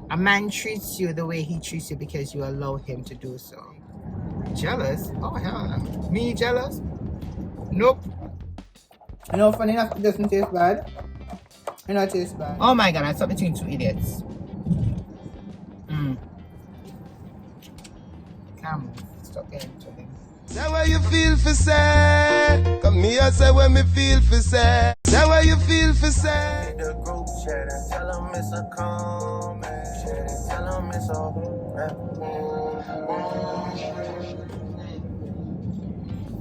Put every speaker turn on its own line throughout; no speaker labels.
A man treats you the way he treats you because you allow him to do so. Jealous? Oh hell no. Me jealous? Nope. You know, funny enough, it doesn't taste bad. It not taste bad. Oh my god, I stuck between two idiots. Come, stop getting to them.
Say what you feel for say. Come here, say what me feel for say. Say what you feel for say. The group chat and tell them it's a comment. Tell them it's a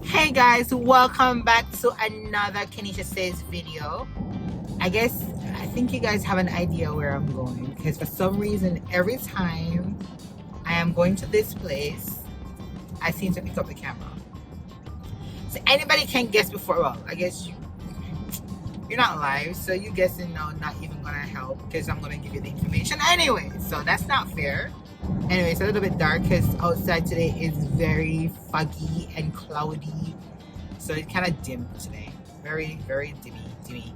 Hey guys, welcome back to another KeneishaSays video. I think you guys have an idea where I'm going, because for some reason every time I am going to this place I seem to pick up the camera. So anybody can guess before. Well, I guess you're not live, so you guessing no, not even gonna help because I'm gonna give you the information anyway. So that's not fair. Anyway, it's a little bit dark because outside today is very foggy and cloudy, so it's kind of dim today. Very, very dimmy.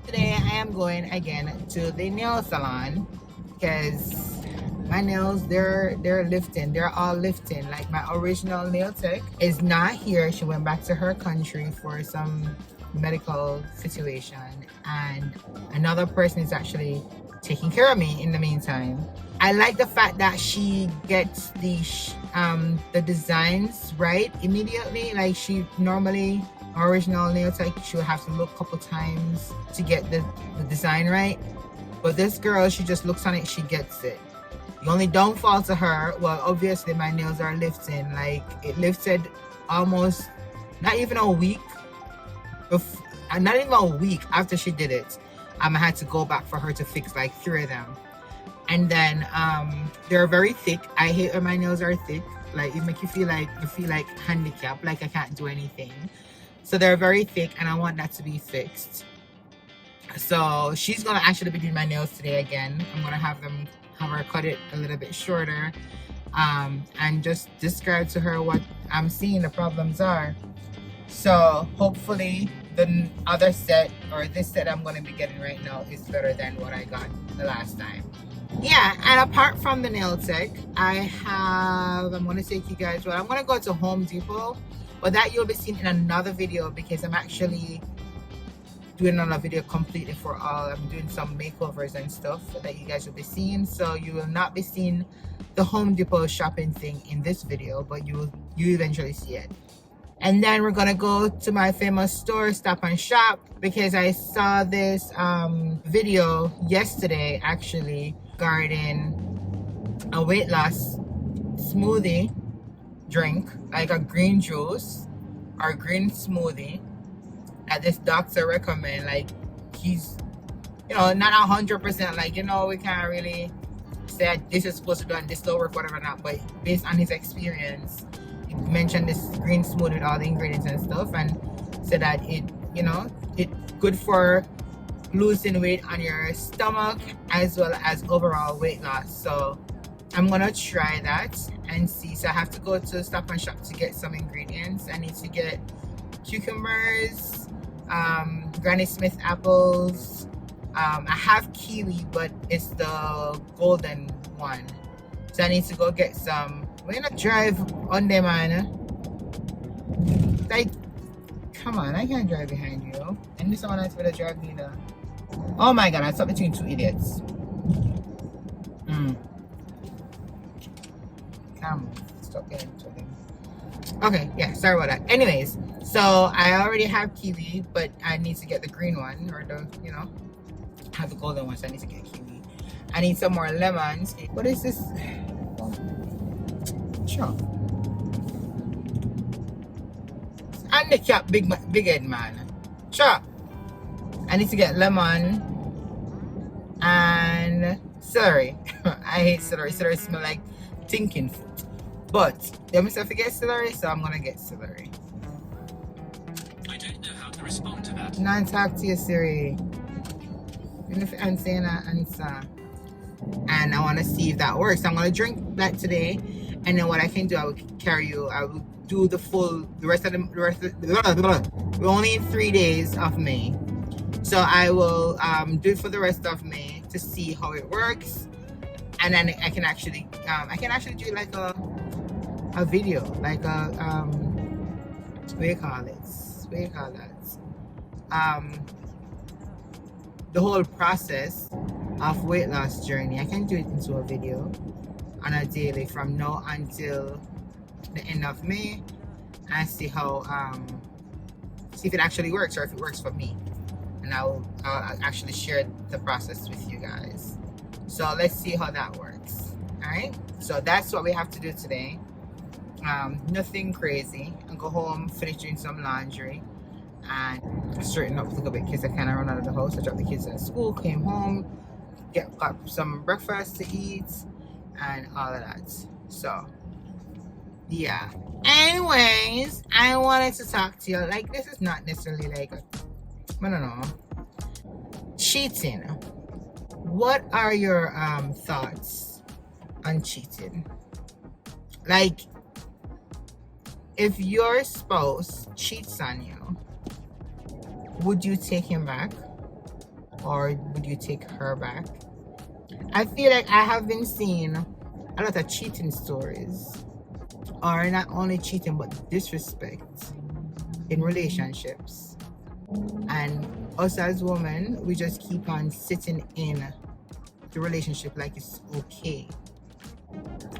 Today I am going again to the nail salon because my nails, they're lifting. They're all lifting. Like my original nail tech is not here. She went back to her country for some medical situation, and another person is actually taking care of me in the meantime. I like the fact that she gets the designs right immediately. Like she normally, original nail tech, she would have to look a couple times to get the design right. But this girl, she just looks on it, she gets it. The only downfall to her, well, obviously my nails are lifting. Like it lifted almost not even a week after she did it. I had to go back for her to fix like 3 of them. And then they're very thick. I hate when my nails are thick. Like it make you feel like handicapped, like I can't do anything. So they're very thick and I want that to be fixed. So she's gonna actually be doing my nails today again. I'm gonna have her cut it a little bit shorter, and just describe to her what I'm seeing the problems are. So hopefully the other set, or this set I'm going to be getting right now, is better than what I got the last time. Yeah, and apart from the nail tech, I'm going to take you guys, I'm going to go to Home Depot, but that you'll be seeing in another video because I'm actually doing another video completely for all. I'm doing some makeovers and stuff that you guys will be seeing, so you will not be seeing the Home Depot shopping thing in this video, but you eventually see it. And then we're gonna go to my famous store, Stop and Shop, because I saw this video yesterday actually regarding a weight loss smoothie drink, like a green juice or green smoothie that this doctor recommend. Like he's, not 100%, like, we can't really say this is supposed to do and this will work, whatever not, but based on his experience, he mentioned this green smoothie with all the ingredients and stuff, and said that it's good for losing weight on your stomach as well as overall weight loss. So I'm gonna try that and see. So I have to go to Stop and Shop to get some ingredients. I need to get cucumbers, Granny Smith apples. I have kiwi, but it's the golden one, so I need to go get some. We're gonna drive on them, man. Like, come on, I can't drive behind you. I need someone else to drive me there. Oh my god, I stuck between two idiots. Come, stop getting to them. Okay, yeah, sorry about that. Anyways, so I already have kiwi, but I need to get the green one, or the, I have the golden one, so I need to get kiwi. I need some more lemons. What is this? Sure. Handicap big head man. Sure. I need to get lemon and celery. I hate celery. Celery smell like thinking food. But let me forget celery, so I'm gonna get celery.
I don't know how to respond to that.
Non talk to you, Siri. Even if I'm saying that answer. And I want to see if that works. I'm gonna drink that today, and then what I can do, I will do the rest of we're only in 3 days of May, so I will do it for the rest of May to see how it works, and then I can actually do like a video, like a what do you call it? What do you call that? The whole process of weight loss journey. I can do it into a video on a daily from now until the end of May, and see how see if it actually works or if it works for me, and I'll actually share the process with you guys. So let's see how that works. All right, so that's what we have to do today. Nothing crazy. I'll go home, finish doing some laundry, and straighten up a little bit because I kind of run out of the house. I dropped the kids at school, came home, got some breakfast to eat, and all of that. So yeah, anyways, I wanted to talk to you. Like, this is not necessarily like I don't know, cheating. What are your thoughts on cheating? Like, if your spouse cheats on you, would you take him back or would you take her back? I feel like I have been seeing a lot of cheating stories, or not only cheating but disrespect in relationships, and us as women, we just keep on sitting in the relationship like it's okay.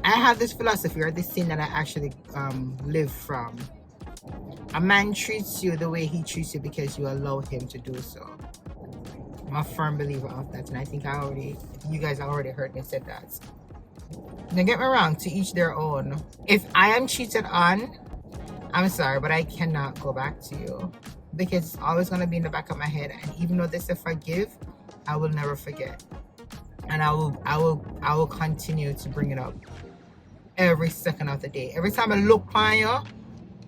I have this philosophy, or this thing that I actually live from. A man treats you the way he treats you because you allowed him to do so. I'm a firm believer of that, and I think you guys already heard me say that. Don't get me wrong, to each their own. If I am cheated on, I'm sorry, but I cannot go back to you, because it's always going to be in the back of my head. And even though they say forgive, I will never forget, and I will continue to bring it up every second of the day. Every time I look on you,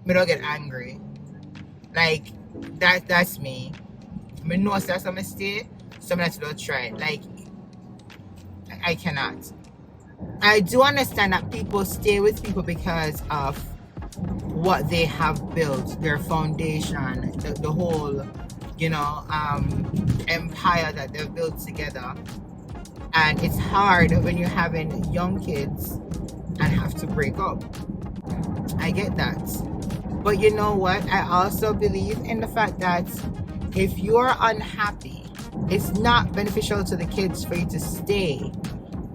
me don't get angry. Like, that's me. Me know that's a mistake, so I don't try it. Like, I cannot. I do understand that people stay with people because of what they have built, their foundation, the whole, empire that they've built together. And it's hard when you're having young kids and have to break up. I get that. But you know what? I also believe in the fact that if you're unhappy, it's not beneficial to the kids for you to stay,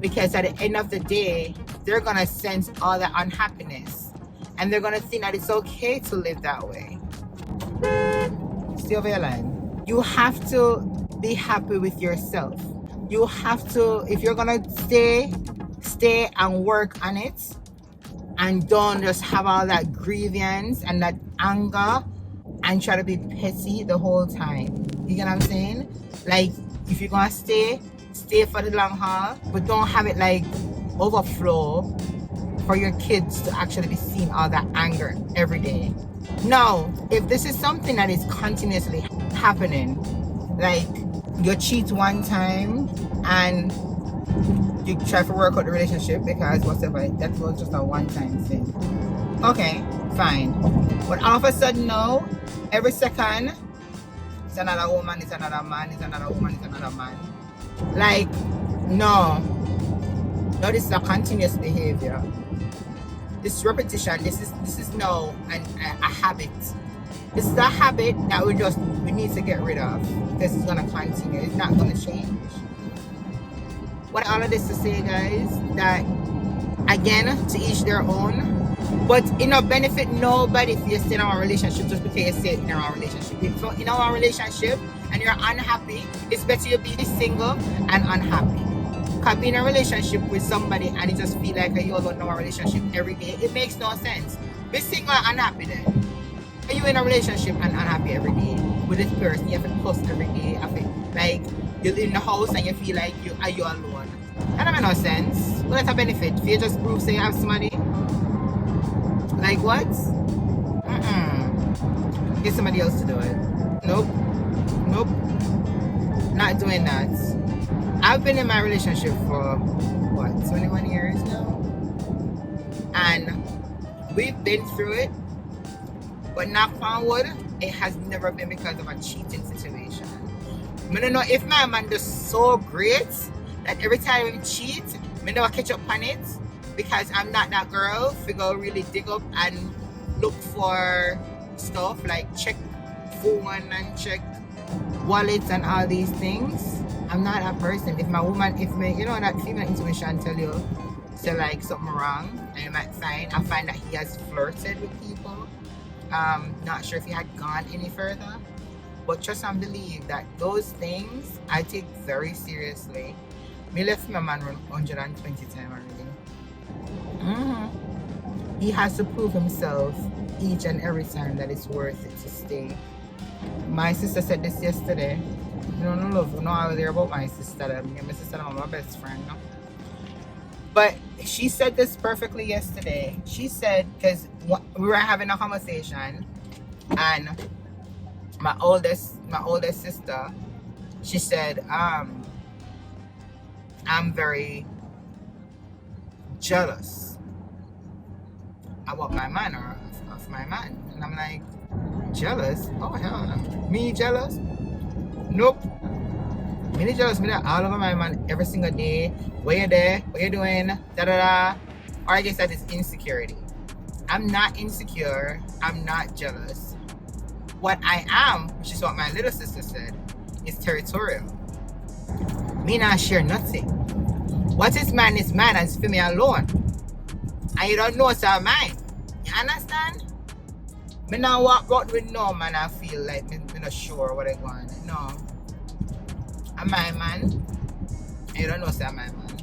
because at the end of the day, they're going to sense all that unhappiness, and they're going to think that it's okay to live that way. Stay over your line. You have to be happy with yourself. You have to, if you're going to stay and work on it, and don't just have all that grievance and that anger and try to be petty the whole time. You get what I'm saying? Like, if you're gonna stay for the long haul, but don't have it like overflow for your kids to actually be seeing all that anger every day. No, if this is something that is continuously happening, like you cheat one time and you try to work out the relationship because whatever, that was just a one-time thing. Okay, fine. But all of a sudden now, every second, it's another woman, it's another man, it's another woman, it's another man. Like, no, this is a continuous behavior. This repetition, this is now a habit. This is a habit that we need to get rid of. This is gonna continue. It's not gonna change. What all of this to say, guys, that again, to each their own, but it not benefit nobody if you stay in our relationship just because you stay in our relationship. If you're in our relationship and you're unhappy, it's better you be single and unhappy. Because being in a relationship with somebody and it just feel like you alone in our relationship every day, it makes no sense. Be single and unhappy then. Are you in a relationship and unhappy every day with this person? You have to post every day. Like, you're in the house and you feel like you alone. That don't make no sense. What does that benefit? If you just prove say you have somebody? Like what? Get somebody else to do it. Nope. Not doing that. I've been in my relationship for 21 years now, and we've been through it, but knock on wood, it has never been because of a cheating situation. I don't know if my man does so great that every time he cheats, Me never catch up on it because I'm not that girl to go really dig up and look for stuff like check phone and check wallets and all these things. I'm not that person. If my woman, if me, you know, that female intuition tell you say like something wrong, and you might find, I find that he has flirted with people. Not sure if he had gone any further, but trust and believe that those things I take very seriously. Me left my man run 120 times already. He has to prove himself each and every time that it's worth it to stay. My sister said this yesterday. You know, no love, no I was there about my sister. My sister and my best friend. No? But she said this perfectly yesterday. She said, because we were having a conversation, and my oldest sister, she said, I'm very jealous about my man or of my man. And I'm like, jealous? Oh hell no. Me jealous? Nope. Me jealous, me all over my man every single day. Where you there? What you doing? Da da da. Or I guess that is insecurity. I'm not insecure. I'm not jealous. What I am, which is what my little sister said, is territorial. Me not share nothing. What is mine, and it's for me alone. And you don't know it's all mine. You understand? Me not walk out with no man I feel like me not sure what I want. No. I'm my man. And you don't know it's all my man.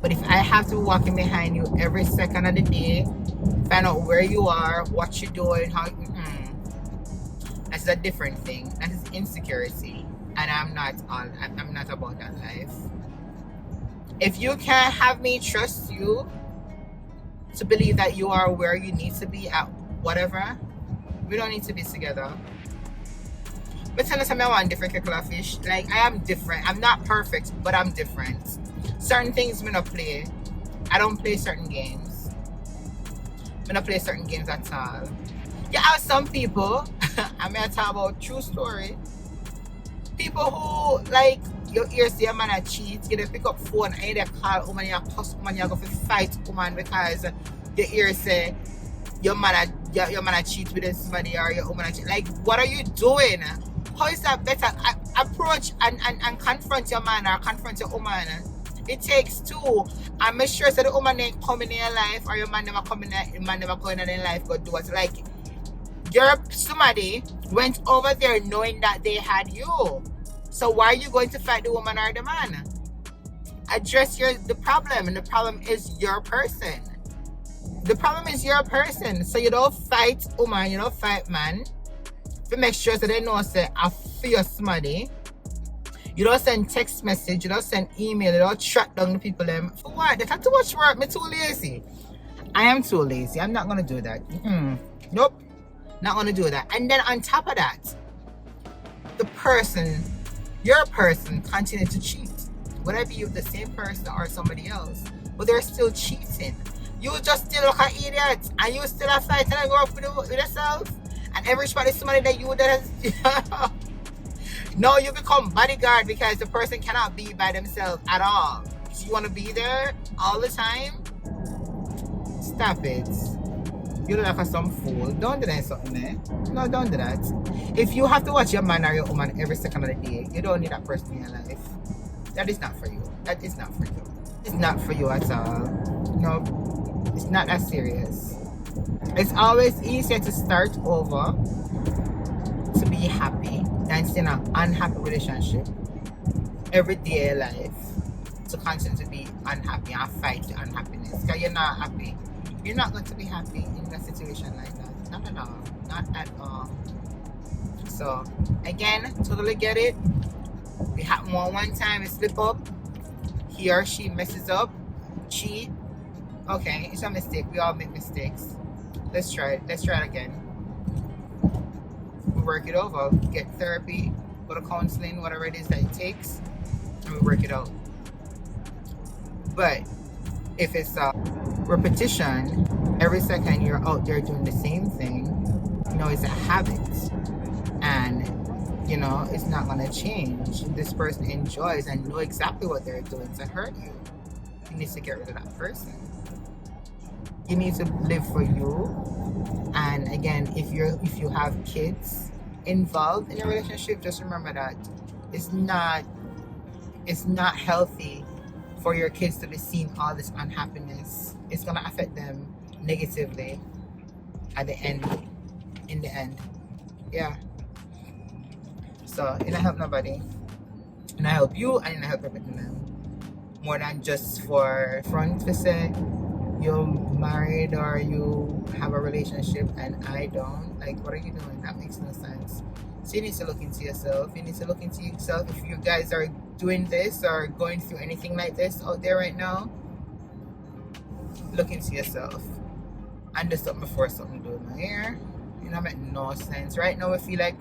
But if I have to walk in behind you every second of the day, find out where you are, what you're doing, how that's a different thing. That is insecurity. And I'm not about that life. If you can't have me trust you to believe that you are where you need to be at whatever, we don't need to be together. But tell us I want different kettle of fish. Like, I am different. I'm not perfect, but I'm different. Certain things me not play. I don't play certain games. Me not play certain games at all. You have some people, I may talk about true story. People who like your ears say a man a cheat, you dey pick up phone and you dey call woman, you cuss woman, you go to fight woman because your ears say your man a cheat with somebody or your woman a cheat. Like, what are you doing? How is that better? Approach and confront your man or confront your woman. It takes two. And make sure that the woman ain't coming in your life or your man never coming in, your man never going in your life, go do what. Like, somebody went over there knowing that they had you. So why are you going to fight the woman or the man? Address the problem, and the problem is your person. The problem is your person. So you don't fight woman, you don't fight man. To make sure that they know say I feel somebody. You don't send text message, you don't send email, you don't track down the people them. For what? They have too much work. Me too lazy. I am too lazy. I'm not gonna do that. Nope. Not gonna do that. And then on top of that, your person continue to cheat. Whether it be with the same person or somebody else, but they're still cheating. You just still look an idiot, and you still a fight and go up with yourself. And everybody, somebody that you that has no, you become bodyguard because the person cannot be by themselves at all. So you want to be there all the time? Stop it. You look like some fool. Don't do that something there. No, don't do that. If you have to watch your man or your woman every second of the day, you don't need that person in your life. That is not for you. That is not for you. It's not for you at all. No, it's not that serious. It's always easier to start over to be happy than stay in an unhappy relationship every day of life to continue to be unhappy and fight the unhappiness. Because you're not happy. You're not going to be happy in a situation like that. Not at all. Not at all. So, again, totally get it. We have one time we slip up. He or she messes up. Cheat. Okay, it's a mistake. We all make mistakes. Let's try it. Let's try it again. We work it over. Get therapy, go to counseling, whatever it is that it takes, and we work it out. But if it's a repetition, every second you're out there doing the same thing, it's a habit. And, it's not going to change. This person enjoys and know exactly what they're doing to hurt you. he needs to get rid of that person. You need to live for you. And again, if you have kids involved in a relationship, just remember that it's not healthy for your kids to be seeing all this unhappiness. It's gonna affect them negatively in the end. Yeah. So it don't help nobody. And I help you and I help them. More than just for front to say you're married or you have a relationship and I don't. Like, what are you doing? That makes no sense. So you need to look into yourself. You need to look into yourself. If you guys are doing this or going through anything like this out there right now, look into yourself. And do something before something do in my hair. You know, make no sense. Right now, we feel like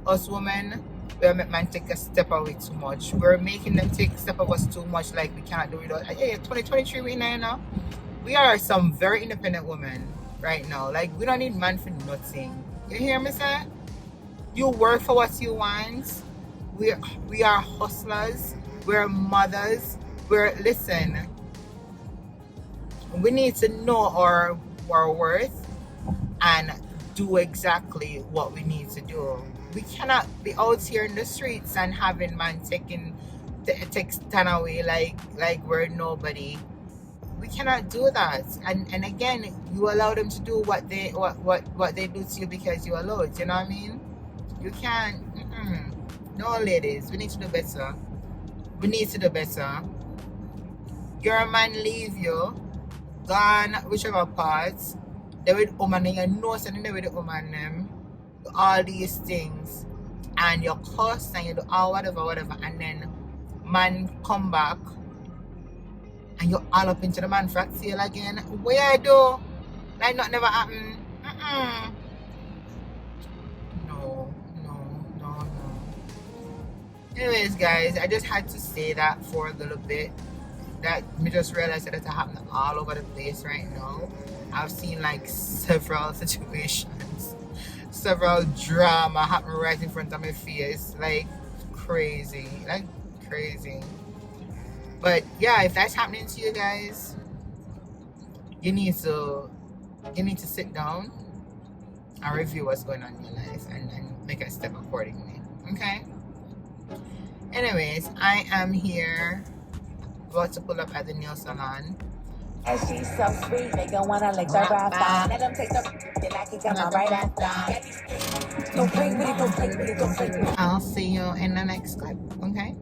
us women, we make man take a step away too much. We're making them take a step of us too much, like we cannot do it. Yeah, 2023 we now. We are some very independent women right now. Like, we don't need man for nothing. You hear me, sir? You work for what you want. We are hustlers. We're mothers. Listen. We need to know our worth and do exactly what we need to do. We cannot be out here in the streets and having man take stand away like we're nobody. We cannot do that. And again, you allow them to do what they do to you because you allow it. You know what I mean? You can't. No, ladies, we need to do better. We need to do better. Your man leave you, gone whichever parts. They with woman and you know something they with the woman them. All these things, and you cuss and you do all whatever, and then man come back and you all up into the man frack sale again. Where do? Like not never happen. No. Anyways, guys, I just had to say that for a little bit. That me just realized that it's happening all over the place right now. I've seen like several situations, several drama happen right in front of my face, like crazy. But yeah, if that's happening to you guys, you need to sit down and review what's going on in your life and make a step accordingly. Okay. Anyways, I am here about to pull up at the nail salon.
And she's so sweet, make her wanna lick her right back. Let them take the then I can come on right after. Don't bring with it, don't bring with it, don't bring with it.
I'll see you in the next clip, okay?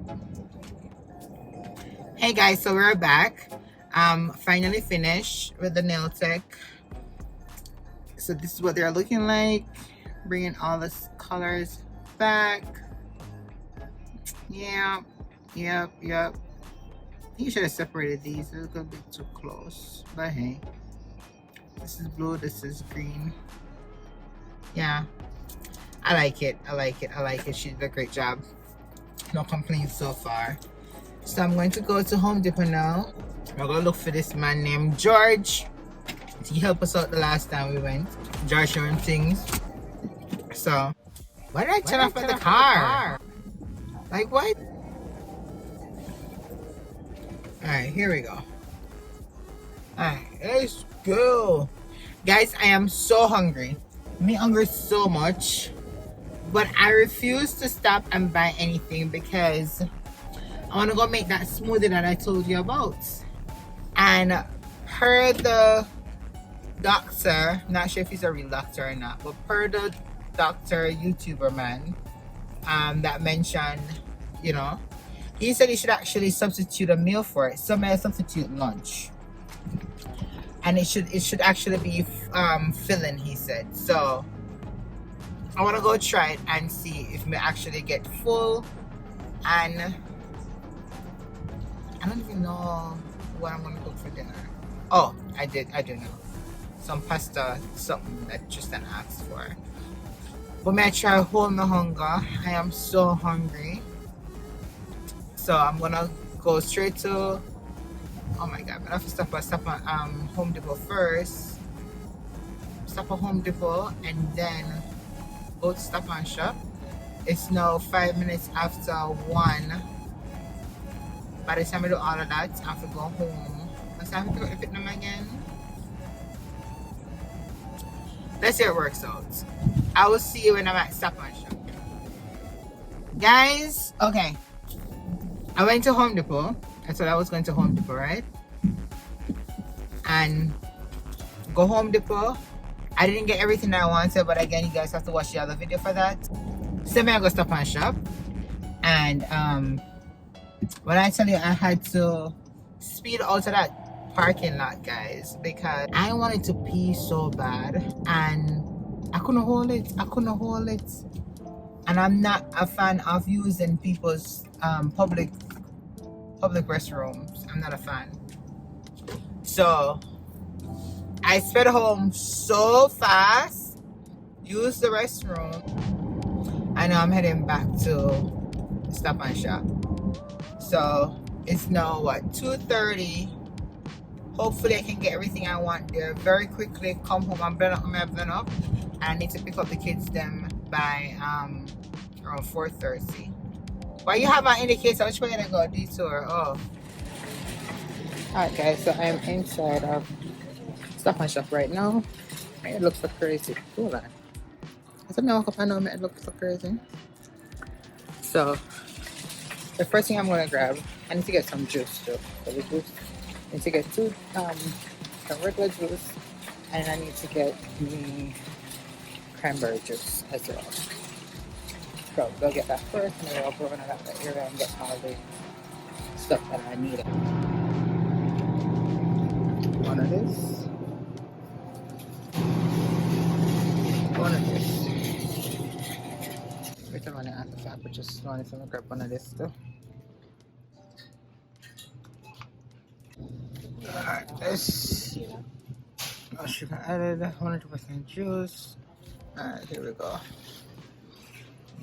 Hey guys, so we're back. Finally finished with the nail tech. So this is what they're looking like. Bringing all the colors back. Yep. You should have separated these. They're a little bit too close. But hey. This is blue, this is green. Yeah. I like it. She did a great job. No complaints so far. So I'm going to go to Home Depot now. We're going to look for this man named George. He helped us out the last time we went. George showing things. So, why did I turn off the car? Like what? Alright, here we go. Alright, let's go. Guys, I am so hungry. Me hungry so much. But I refuse to stop and buy anything because I want to go make that smoothie that I told you about. And per the doctor, not sure if he's a real doctor or not, but per the doctor YouTuber man that mentioned, you know, he said he should actually substitute a meal for it. So may I substitute lunch, and it should actually be filling, he said. So I want to go try it and see if we actually get full. And I don't even know what I'm gonna cook for dinner. Oh, I do know. Some pasta, something that Tristan asked for. But may I try hold my hunger. I am so hungry. So I'm gonna go straight to, oh my god, I have to stop at Home Depot first. Stop at Home Depot and then go to Stop and Shop. It's now 5 minutes after 1. By the time I do all of that, I have to go home So I have to pick up the fit them again. Let's see how it works out. I will see you when I'm at Stop and Shop. Guys, okay. I went to Home Depot. I thought I was going to Home Depot, right? And go Home Depot. I didn't get everything that I wanted, but again, you guys have to watch the other video for that. So I go Stop and Shop. And when I tell you I had to speed out of that parking lot, guys, because I wanted to pee so bad and I couldn't hold it. And I'm not a fan of using people's public restrooms. I'm not a fan. So I sped home so fast, used the restroom, and now I'm heading back to Stop and Shop. So it's now what, 2:30. Hopefully I can get everything I want there very quickly. Come home and blend up my blend up. And I need to pick up the kids them by around 4:30. Why you have an indicator? Which way to go? Detour. Oh. Alright guys, so I'm inside of Stop and Shop right now. It looks so crazy. Hold on. I said, no, I know it looks so crazy. So the first thing I'm gonna grab, I need to get some juice too. So the juice, I need to get some regular juice, and I need to get the cranberry juice as well. So go get that first, and then I'll go into that area and get all the stuff that I need. One of this. One of this. Wait a minute, after that, but just wanted to grab one of this too. Alright, this. Oh, sugar added, 100% juice. Alright, here we go.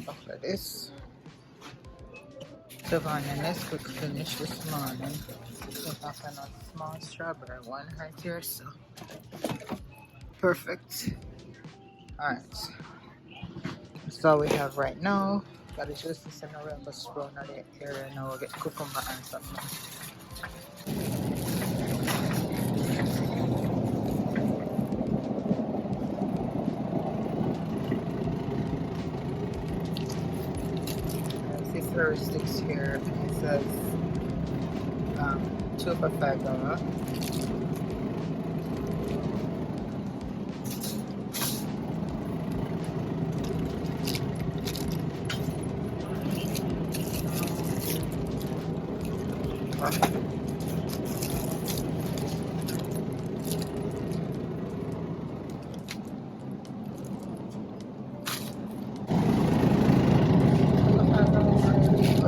Buffalo this. So, and let's quick finish this morning. So, I found a small strawberry one right here, so perfect. Alright, so we have right now. Got the juice in the rainbow spoon in the area. Now we'll get cucumber and something. These are sticks here. It says 2 for $5.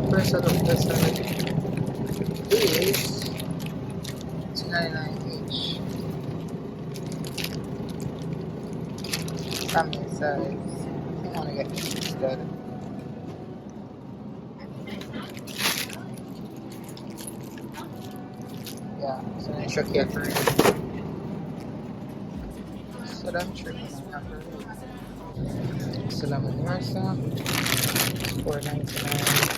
First out of this is $2.99 each. Family size. I want to get this instead. Yeah, so then shook here for it. So I'm tripping on Salami Marsa, $4.99.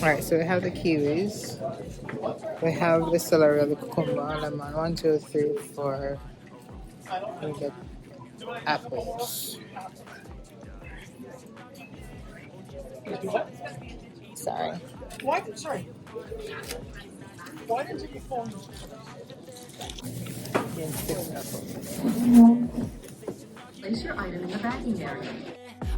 Alright, so we have the kiwis, we have the celery, the cucumber, lemon, 1, 2, 3, 4. We get apples. Sorry.
Sorry. Why didn't you phone?
Place your item in the bagging area.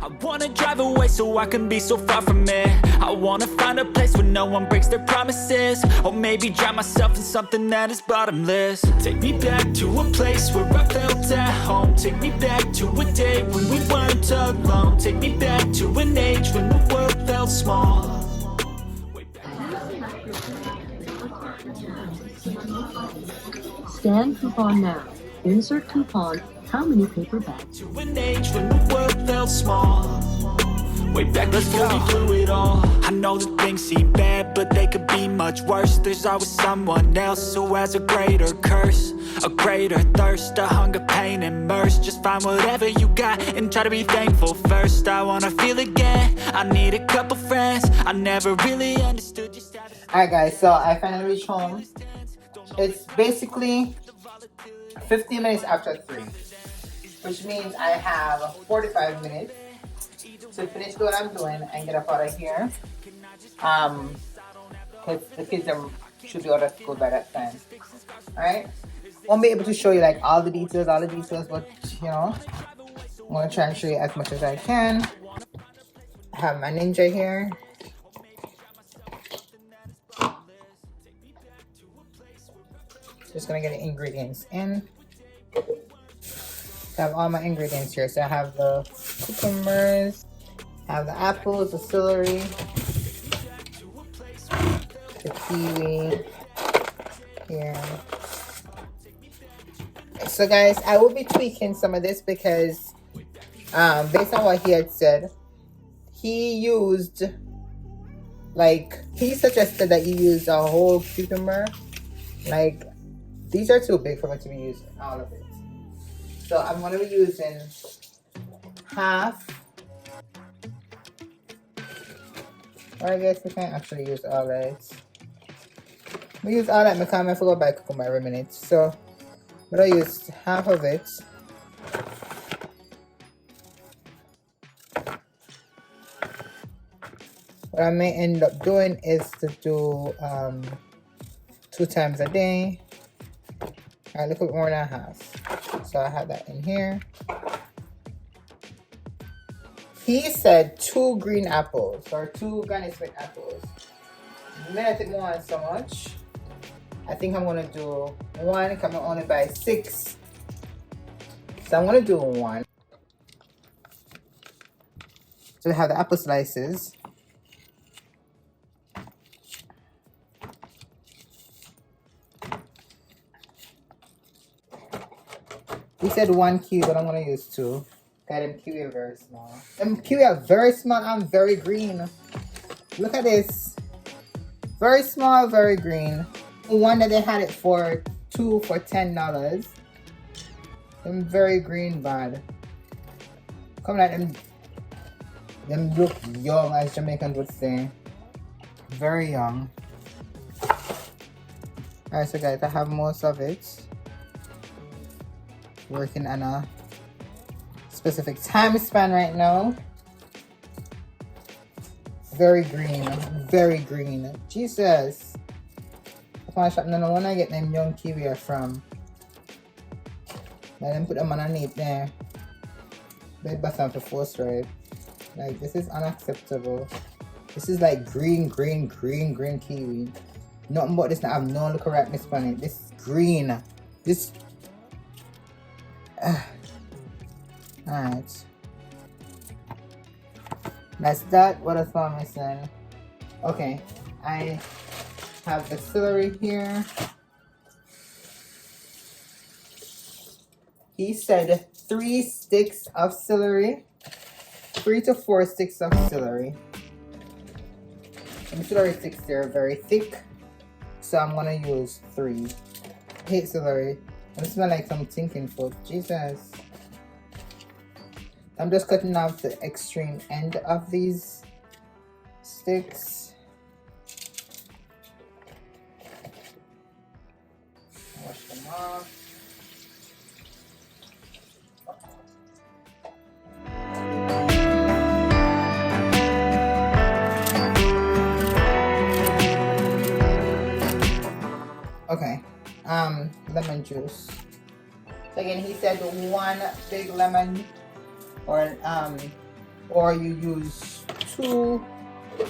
I wanna drive away so I can be so far from it. I wanna find a place where no one breaks their promises. Or maybe drown myself in something that is bottomless. Take me back to a place where I felt at home. Take me back to a day when we weren't alone. Take me back to an age when the world felt small.
Scan coupon now. Insert coupon. How many paper bags?
To an age when the world felt small. Way back before we blew it all. I know that things seem bad, but they could be much worse. There's always someone else who has a greater curse, a greater thirst, a hunger, pain, and mercy. Just find whatever you got and try to be thankful first. I wanna feel again, I need a couple friends. I never really understood just how to...
Alright guys, so I finally reached home. It's basically 15 minutes after 3, which means I have 45 minutes to finish what I'm doing and get up out of here. Because the kids should be out of school by that time. Alright? Won't be able to show you like all the details, but you know, I'm gonna try and show you as much as I can. I have my Ninja here. Just gonna get the ingredients in. I have all my ingredients here. So I have the cucumbers, I have the apples, the celery, the kiwi here. So guys, I will be tweaking some of this because based on what he had said, he suggested that you use a whole cucumber. Like, these are too big for me to be using all of it. So I'm going to be using half. Or I guess we can't actually use all that. We use all that because I forgot buy cucumber every minute. So I'm going to use half of it. What I may end up doing is to do 2 times a day. I look at more than half. So I have that in here. He said 2 green apples or 2 Granny Smith apples. I didn't want so much. I think I'm gonna do 1 because I'm only buy 6. So I'm gonna do 1. So we have the apple slices. He said 1 kiwi, but I'm gonna use 2. Got them kiwi are very small. Them kiwi are very small and very green. Look at this. Very small, very green. The one that they had it for 2 for $10. Them very green bad. Come like them look young, as Jamaicans would say. Very young. Alright, so guys, I have most of it. Working on a specific time span right now. Very green, very green. Jesus. I can't shop no one I get them young kiwi from. Let them put them underneath there. Bed bath for force right. Like, this is unacceptable. This is like green kiwi. Nothing but this now have no look ripeness on it. This is green. This alright. That's that. What else am I missing? Okay. I have the celery here. He said 3 sticks of celery. 3 to 4 sticks of celery. And the celery sticks, they're very thick. So I'm gonna use 3. I hate celery. It smells like some thinking food. Jesus. I'm just cutting off the extreme end of these sticks. Wash them off. Okay, lemon juice. So again, he said 1 big lemon, or you use 2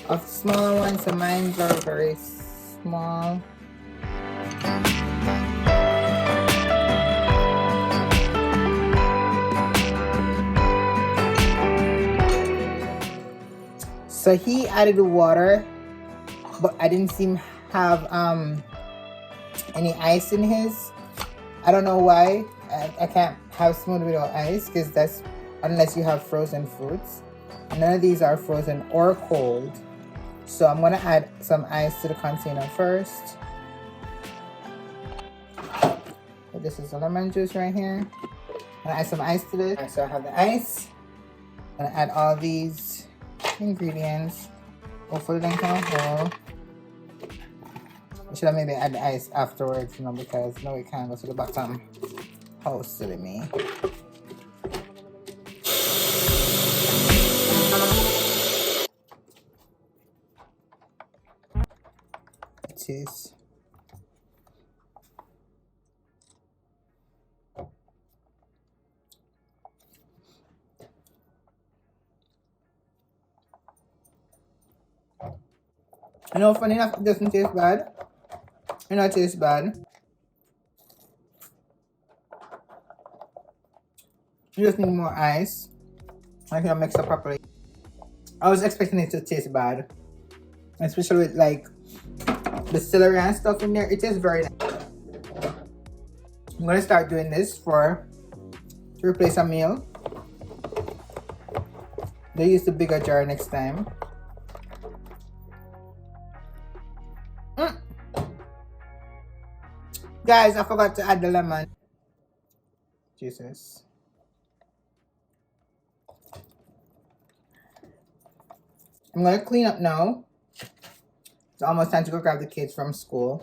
of the smaller ones. So mine are very small. So he added water, but I didn't seem have any ice in his. I don't know why I can't have smoothie without ice, because that's unless you have frozen fruits. None of these are frozen or cold. So I'm gonna add some ice to the container first. So this is the lemon juice right here. I'm gonna add some ice to this. Right, so I have the ice. I'm gonna add all these ingredients. Hopefully they come whole. I should have maybe add the ice afterwards, you know, because no, it can't go to the bottom. Oh, silly me. It is. You know, funny enough, it doesn't taste bad. You know, it tastes bad. You just need more ice. I can mix it properly. I was expecting it to taste bad, especially with like the celery and stuff in there. It tastes very nice. I'm gonna start doing this to replace a meal. They use the bigger jar next time. Guys, I forgot to add the lemon. Jesus. I'm gonna clean up now. It's almost time to go grab the kids from school.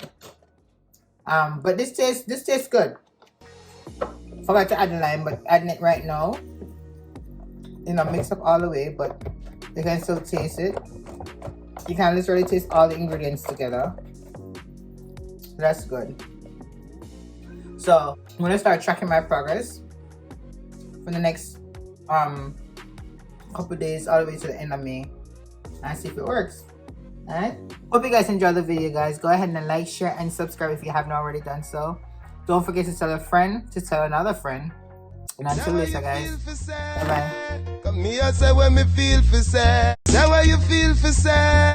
But this tastes good. Forgot to add the lime, but adding it right now. You know, mix up all the way, but you can still taste it. You can literally taste all the ingredients together. That's good. So I'm gonna start tracking my progress for the next couple days all the way to the end of May and see if it works. Alright? Hope you guys enjoyed the video, guys. Go ahead and like, share, and subscribe if you haven't already done so. Don't forget to tell a friend to tell another friend. And until later, guys. Bye bye.
Come here, say when me feel for say. Say what you feel for say.